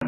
The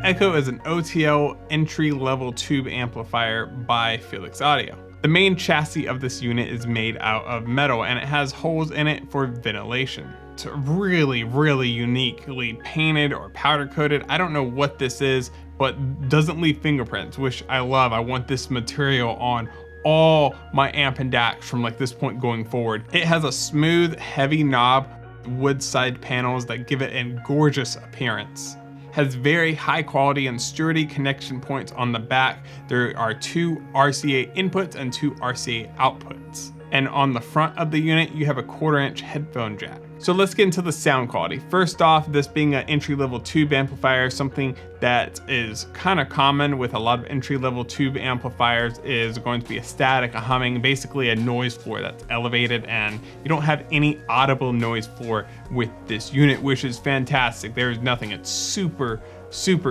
Echo is an OTL entry-level tube amplifier by Feliks Audio. The main chassis of this unit is made out of metal and it has holes in it for ventilation. It's really uniquely painted or powder coated. I don't know what this is, but doesn't leave fingerprints, which I love. I want this material on all my amp and DACs from like this point going forward. It has a smooth, heavy knob, wood side panels that give it a gorgeous appearance. Has very high quality and sturdy connection points on the back. There are 2 RCA inputs and 2 RCA outputs. And on the front of the unit, you have a 1/4-inch headphone jack. So let's get into the sound quality. First off, this being an entry-level tube amplifier, something that is kind of common with a lot of entry-level tube amplifiers is going to be a static, a humming, basically a noise floor that's elevated, and you don't have any audible noise floor with this unit, which is fantastic. There is nothing. It's super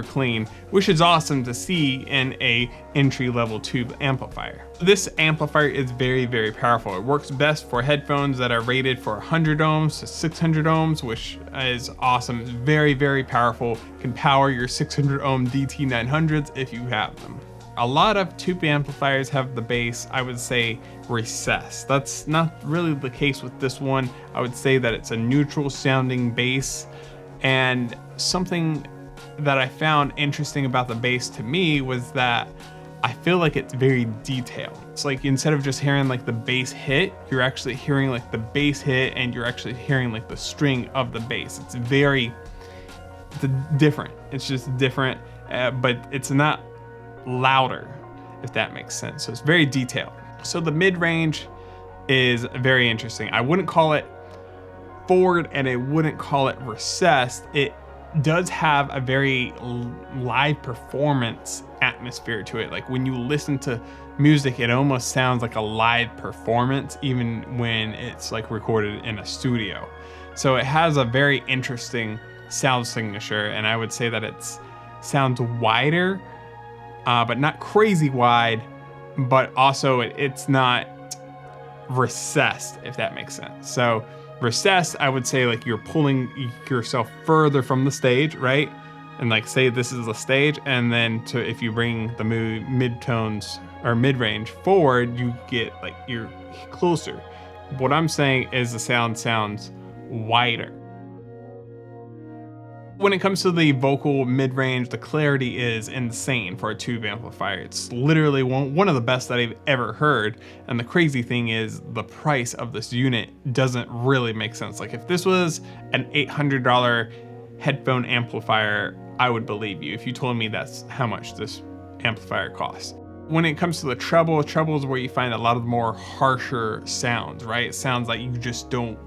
clean, which is awesome to see in a entry-level tube amplifier. This amplifier is very powerful. It works best for headphones that are rated for 100 ohms to 600 ohms, which is awesome. It's very powerful. Can power your 600 ohm DT900s if you have them. A lot of tube amplifiers have the bass, I would say, recessed. That's not really the case with this one. I would say that it's a neutral sounding bass, and something that I found interesting about the bass to me was that I feel like it's very detailed. It's like instead of just hearing like the bass hit, you're actually hearing like the bass hit and you're actually hearing like the string of the bass. It's different. It's just different, but it's not louder, if that makes sense. So it's very detailed. So the mid-range is very interesting. I wouldn't call it forward and I wouldn't call it recessed. It does have a very live performance atmosphere to it. Like when you listen to music, it almost sounds like a live performance, even when it's like recorded in a studio. So it has a very interesting sound signature, and I would say that it sounds wider, but not crazy wide, but also it's not recessed, if that makes sense. So recessed, I would say like you're pulling yourself further from the stage, right? And like say this is the stage, and then if you bring the mid-tones or mid-range forward, you get like you're closer. What I'm saying is the sound sounds wider. When it comes to the vocal mid-range, the clarity is insane for a tube amplifier. It's literally one of the best that I've ever heard. And the crazy thing is the price of this unit doesn't really make sense. Like if this was an $800 headphone amplifier, I would believe you if you told me that's how much this amplifier costs. When it comes to the treble is where you find a lot of more harsher sounds, right? Sounds like you just don't,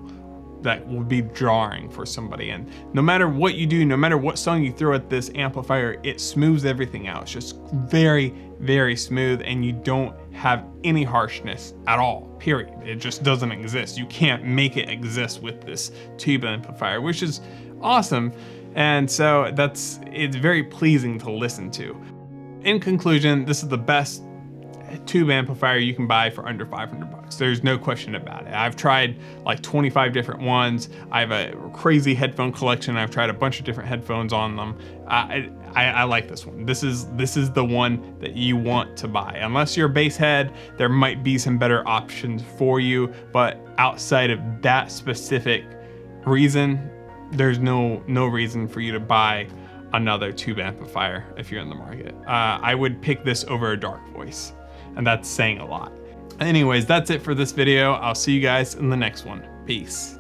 that would be jarring for somebody. And no matter what you do, no matter what song you throw at this amplifier, it smooths everything out. It's just very smooth, and you don't have any harshness at all, period. It just doesn't exist. You can't make it exist with this tube amplifier, which is awesome. And so it's very pleasing to listen to. In conclusion, this is the best tube amplifier you can buy for under 500 bucks. There's no question about it. I've tried like 25 different ones. I have a crazy headphone collection. I've tried a bunch of different headphones on them. I like this one. This is the one that you want to buy. Unless you're a bass head, there might be some better options for you, but outside of that specific reason, there's no reason for you to buy another tube amplifier if you're in the market. I would pick this over a Dark Voice, and that's saying a lot. Anyways, that's it for this video. I'll see you guys in the next one. Peace.